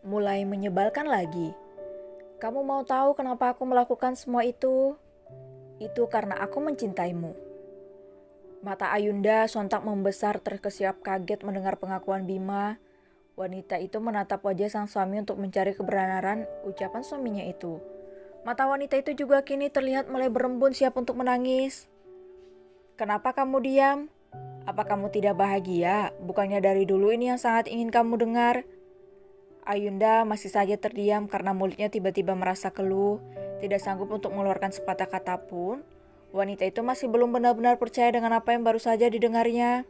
Mulai menyebalkan lagi. Kamu mau tahu kenapa aku melakukan semua itu? Itu karena aku mencintaimu. Mata Ayunda sontak membesar terkesiap kaget mendengar pengakuan Bima. Wanita itu menatap wajah sang suami untuk mencari kebenaran ucapan suaminya itu. Mata wanita itu juga kini terlihat mulai berembun siap untuk menangis. Kenapa kamu diam? Apa kamu tidak bahagia? Bukannya dari dulu ini yang sangat ingin kamu dengar? Ayunda masih saja terdiam karena mulutnya tiba-tiba merasa keluh, tidak sanggup untuk mengeluarkan sepatah kata pun. Wanita itu masih belum benar-benar percaya dengan apa yang baru saja didengarnya.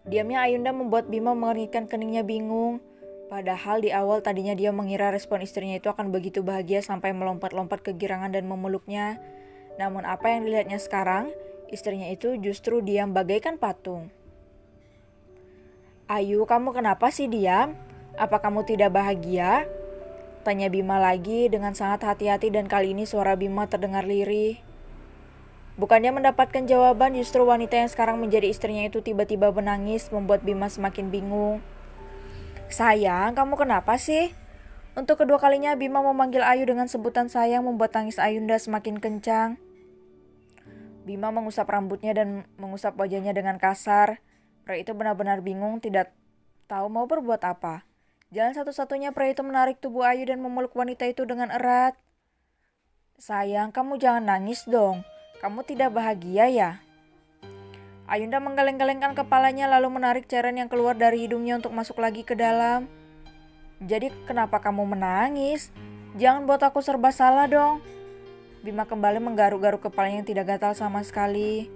Diamnya Ayunda membuat Bima mengeringkan keningnya bingung. Padahal di awal tadinya dia mengira respon istrinya itu akan begitu bahagia sampai melompat-lompat kegirangan dan memeluknya. Namun apa yang dilihatnya sekarang, istrinya itu justru diam bagaikan patung. Ayu, kamu kenapa sih diam? Apa kamu tidak bahagia? Tanya Bima lagi dengan sangat hati-hati dan kali ini suara Bima terdengar lirih. Bukannya mendapatkan jawaban, justru wanita yang sekarang menjadi istrinya itu tiba-tiba menangis membuat Bima semakin bingung. Sayang, kamu kenapa sih? Untuk kedua kalinya Bima memanggil Ayu dengan sebutan sayang membuat tangis Ayunda semakin kencang. Bima mengusap rambutnya dan mengusap wajahnya dengan kasar. Pria itu benar-benar bingung, tidak tahu mau berbuat apa. Jalan satu-satunya pria itu menarik tubuh Ayu dan memeluk wanita itu dengan erat. Sayang, kamu jangan nangis dong. Kamu tidak bahagia ya? Ayunda menggeleng-gelengkan kepalanya lalu menarik cairan yang keluar dari hidungnya untuk masuk lagi ke dalam. Jadi kenapa kamu menangis? Jangan buat aku serba salah dong. Bima kembali menggaruk-garuk kepalanya yang tidak gatal sama sekali.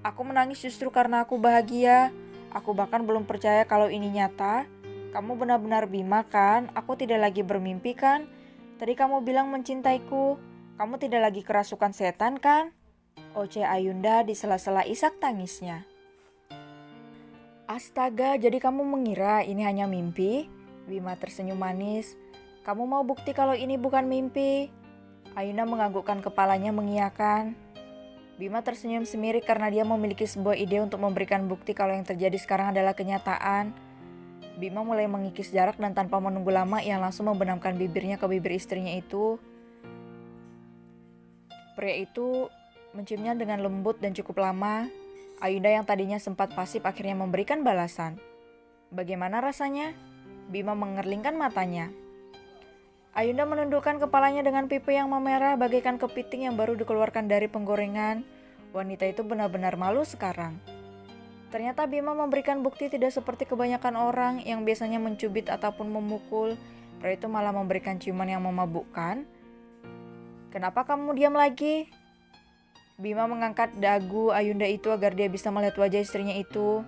Aku menangis justru karena aku bahagia. Aku bahkan belum percaya kalau ini nyata. Kamu benar-benar Bima kan? Aku tidak lagi bermimpi kan? Tadi kamu bilang mencintaiku. Kamu tidak lagi kerasukan setan kan? Oce Ayunda di sela-sela isak tangisnya. Astaga, jadi kamu mengira ini hanya mimpi? Bima tersenyum manis. Kamu mau bukti kalau ini bukan mimpi? Ayunda menganggukkan kepalanya mengiyakan. Bima tersenyum semirik karena dia memiliki sebuah ide untuk memberikan bukti kalau yang terjadi sekarang adalah kenyataan. Bima mulai mengikis jarak dan tanpa menunggu lama ia langsung membenamkan bibirnya ke bibir istrinya itu. Pria itu menciumnya dengan lembut dan cukup lama. Ayunda yang tadinya sempat pasif akhirnya memberikan balasan. Bagaimana rasanya? Bima mengerlingkan matanya. Ayunda menundukkan kepalanya dengan pipi yang memerah bagaikan kepiting yang baru dikeluarkan dari penggorengan. Wanita itu benar-benar malu sekarang. Ternyata Bima memberikan bukti tidak seperti kebanyakan orang yang biasanya mencubit ataupun memukul. Pria itu malah memberikan ciuman yang memabukkan. Kenapa kamu diam lagi? Bima mengangkat dagu Ayunda itu agar dia bisa melihat wajah istrinya itu.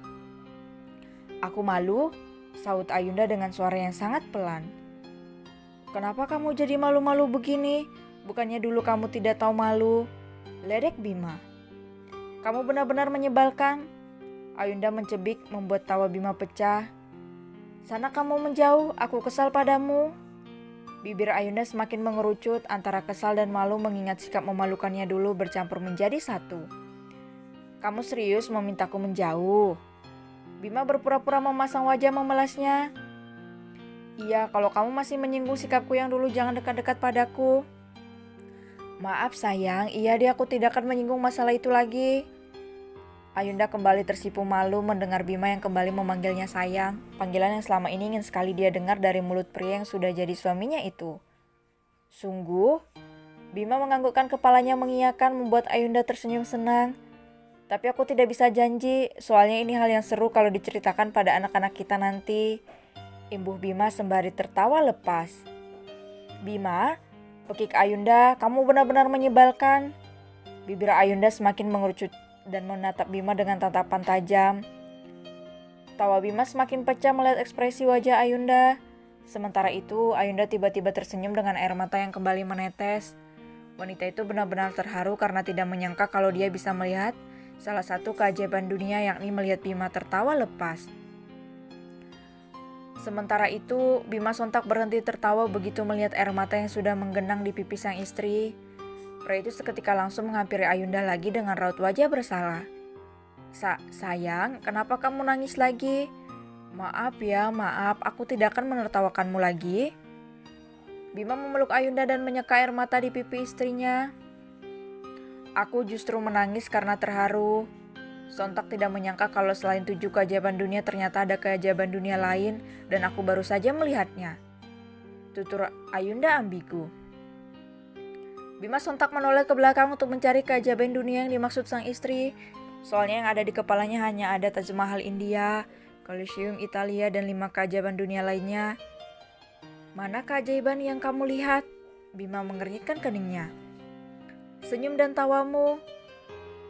Aku malu, sahut Ayunda dengan suara yang sangat pelan. Kenapa kamu jadi malu-malu begini? Bukannya dulu kamu tidak tahu malu. Ledek Bima. Kamu benar-benar menyebalkan. Ayunda mencebik membuat tawa Bima pecah. Sana kamu menjauh, aku kesal padamu. Bibir Ayunda semakin mengerucut antara kesal dan malu mengingat sikap memalukannya dulu bercampur menjadi satu. Kamu serius memintaku menjauh? Bima berpura-pura memasang wajah memelasnya. Iya, kalau kamu masih menyinggung sikapku yang dulu jangan dekat-dekat padaku. Maaf sayang, iya deh aku tidak akan menyinggung masalah itu lagi. Ayunda kembali tersipu malu mendengar Bima yang kembali memanggilnya sayang, panggilan yang selama ini ingin sekali dia dengar dari mulut pria yang sudah jadi suaminya itu. Sungguh? Bima menganggukkan kepalanya mengiyakan membuat Ayunda tersenyum senang. Tapi aku tidak bisa janji, soalnya ini hal yang seru kalau diceritakan pada anak-anak kita nanti. Imbuh Bima sembari tertawa lepas. Bima, pekik Ayunda, kamu benar-benar menyebalkan. Bibir Ayunda semakin mengerucut dan menatap Bima dengan tatapan tajam. Tawa Bima semakin pecah melihat ekspresi wajah Ayunda. Sementara itu, Ayunda tiba-tiba tersenyum dengan air mata yang kembali menetes. Wanita itu benar-benar terharu karena tidak menyangka kalau dia bisa melihat salah satu keajaiban dunia yakni melihat Bima tertawa lepas. Sementara itu, Bima sontak berhenti tertawa begitu melihat air mata yang sudah menggenang di pipi sang istri. Pria itu seketika langsung menghampiri Ayunda lagi dengan raut wajah bersalah. Sayang, kenapa kamu nangis lagi? Maaf ya, maaf, aku tidak akan menertawakanmu lagi. Bima memeluk Ayunda dan menyeka air mata di pipi istrinya. Aku justru menangis karena terharu. Sontak tidak menyangka kalau selain 7 keajaiban dunia ternyata ada keajaiban dunia lain dan aku baru saja melihatnya. Tutur Ayunda ambigu. Bima sontak menoleh ke belakang untuk mencari keajaiban dunia yang dimaksud sang istri. Soalnya yang ada di kepalanya hanya ada Taj Mahal India, Colosseum Italia, dan 5 keajaiban dunia lainnya. Mana keajaiban yang kamu lihat? Bima mengernyitkan keningnya. Senyum dan tawamu,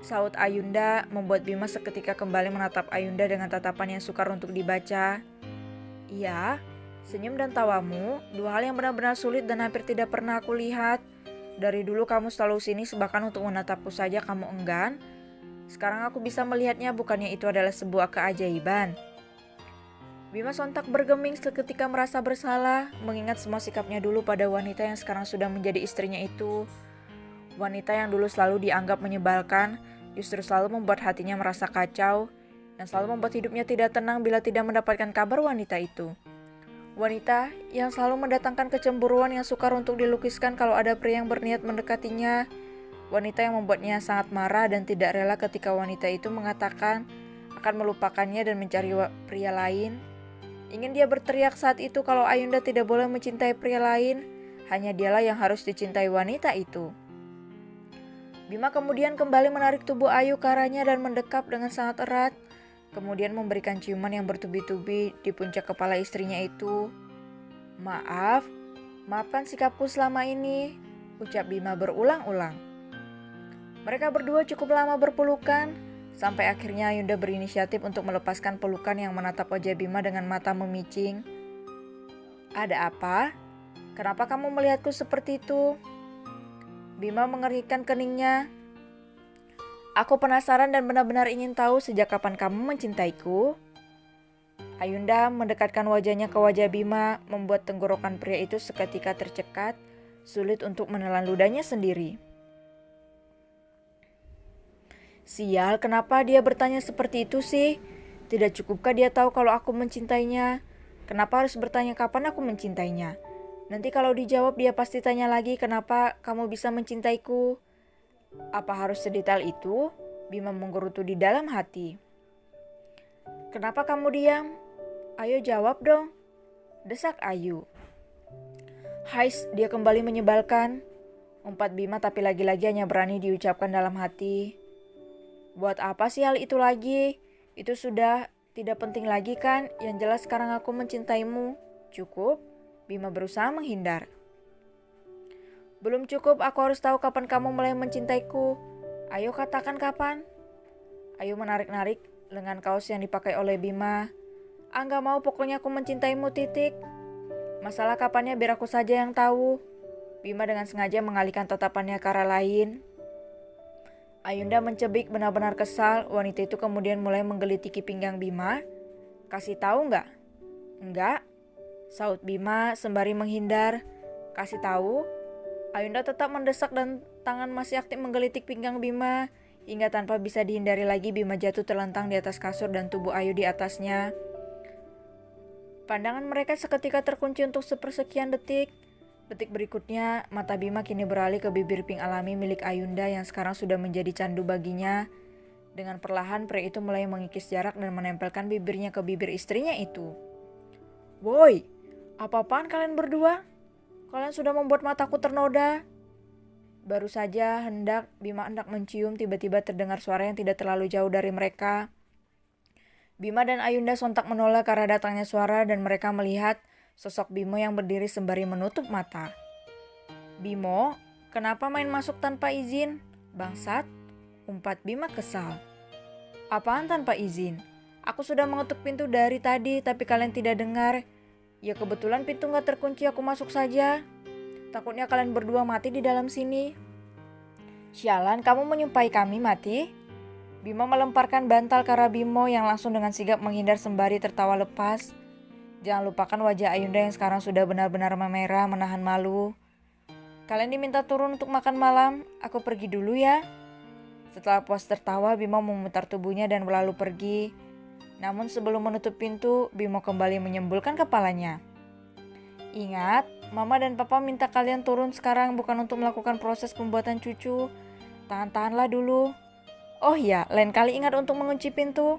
saut Ayunda, membuat Bima seketika kembali menatap Ayunda dengan tatapan yang sukar untuk dibaca. Iya, senyum dan tawamu, 2 hal yang benar-benar sulit dan hampir tidak pernah aku lihat. Dari dulu kamu selalu sini bahkan untuk menatapku saja kamu enggan. Sekarang aku bisa melihatnya, bukannya itu adalah sebuah keajaiban? Bima sontak bergeming seketika merasa bersalah, mengingat semua sikapnya dulu pada wanita yang sekarang sudah menjadi istrinya itu. Wanita yang dulu selalu dianggap menyebalkan, justru selalu membuat hatinya merasa kacau, yang selalu membuat hidupnya tidak tenang bila tidak mendapatkan kabar wanita itu. Wanita yang selalu mendatangkan kecemburuan yang sukar untuk dilukiskan kalau ada pria yang berniat mendekatinya. Wanita yang membuatnya sangat marah dan tidak rela ketika wanita itu mengatakan akan melupakannya dan mencari pria lain. Ingin dia berteriak saat itu kalau Ayunda tidak boleh mencintai pria lain, hanya dialah yang harus dicintai wanita itu. Bima kemudian kembali menarik tubuh Ayu ke arahnya dan mendekap dengan sangat erat, kemudian memberikan ciuman yang bertubi-tubi di puncak kepala istrinya itu. Maafkan sikapku selama ini, ucap Bima berulang-ulang. Mereka berdua cukup lama berpelukan, sampai akhirnya Ayunda berinisiatif untuk melepaskan pelukan yang menatap wajah Bima dengan mata memicing. Ada apa? Kenapa kamu melihatku seperti itu? Bima mengernyitkan keningnya. Aku penasaran dan benar-benar ingin tahu sejak kapan kamu mencintaiku. Ayunda mendekatkan wajahnya ke wajah Bima, membuat tenggorokan pria itu seketika tercekat, sulit untuk menelan ludahnya sendiri. Sial, kenapa dia bertanya seperti itu sih? Tidak cukupkah dia tahu kalau aku mencintainya? Kenapa harus bertanya kapan aku mencintainya? Nanti kalau dijawab dia pasti tanya lagi kenapa kamu bisa mencintaiku? Apa harus sedetail itu? Bima menggerutu di dalam hati. Kenapa kamu diam? Ayo jawab dong, desak Ayu. Hais, dia kembali menyebalkan, umpat Bima tapi lagi-lagi hanya berani diucapkan dalam hati. Buat apa sih hal itu lagi? Itu sudah tidak penting lagi kan? Yang jelas sekarang aku mencintaimu. Cukup? Bima berusaha menghindar. Belum cukup, aku harus tahu kapan kamu mulai mencintaiku. Ayo katakan kapan. Ayu menarik-narik lengan kaos yang dipakai oleh Bima. Nggak mau, pokoknya aku mencintaimu, titik. Masalah kapannya biar aku saja yang tahu. Bima dengan sengaja mengalihkan tatapannya ke arah lain. Ayunda mencebik benar-benar kesal. Wanita itu kemudian mulai menggelitiki pinggang Bima. Kasih tahu nggak? Enggak, saut Bima sembari menghindar. Kasih tahu? Ayunda tetap mendesak dan tangan masih aktif menggelitik pinggang Bima. Hingga tanpa bisa dihindari lagi Bima jatuh terlentang di atas kasur dan tubuh Ayu di atasnya. Pandangan mereka seketika terkunci untuk sepersekian detik. Detik berikutnya, mata Bima kini beralih ke bibir pink alami milik Ayunda yang sekarang sudah menjadi candu baginya. Dengan perlahan, pria itu mulai mengikis jarak dan menempelkan bibirnya ke bibir istrinya itu. Woi, apa-apaan kalian berdua? Kalian sudah membuat mataku ternoda. Baru saja Bima hendak mencium, tiba-tiba terdengar suara yang tidak terlalu jauh dari mereka. Bima dan Ayunda sontak menoleh karena datangnya suara dan mereka melihat sosok Bimo yang berdiri sembari menutup mata. Bimo, kenapa main masuk tanpa izin? Bangsat, umpat Bima kesal. Apaan tanpa izin? Aku sudah mengetuk pintu dari tadi tapi kalian tidak dengar. Ya kebetulan pintu gak terkunci, aku masuk saja. Takutnya kalian berdua mati di dalam sini. Sialan, kamu menyumpahi kami mati? Bima melemparkan bantal ke arah Bimo yang langsung dengan sigap menghindar sembari tertawa lepas. Jangan lupakan wajah Ayunda yang sekarang sudah benar-benar memerah menahan malu. Kalian diminta turun untuk makan malam, aku pergi dulu ya. Setelah puas tertawa, Bimo memutar tubuhnya dan berlalu pergi. Namun sebelum menutup pintu, Bimo kembali menyembulkan kepalanya. Ingat, Mama dan Papa minta kalian turun sekarang bukan untuk melakukan proses pembuatan cucu. Tahan-tahanlah dulu. Oh iya, lain kali ingat untuk mengunci pintu.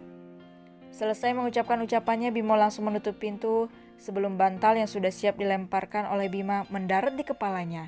Selesai mengucapkan ucapannya, Bimo langsung menutup pintu sebelum bantal yang sudah siap dilemparkan oleh Bima mendarat di kepalanya.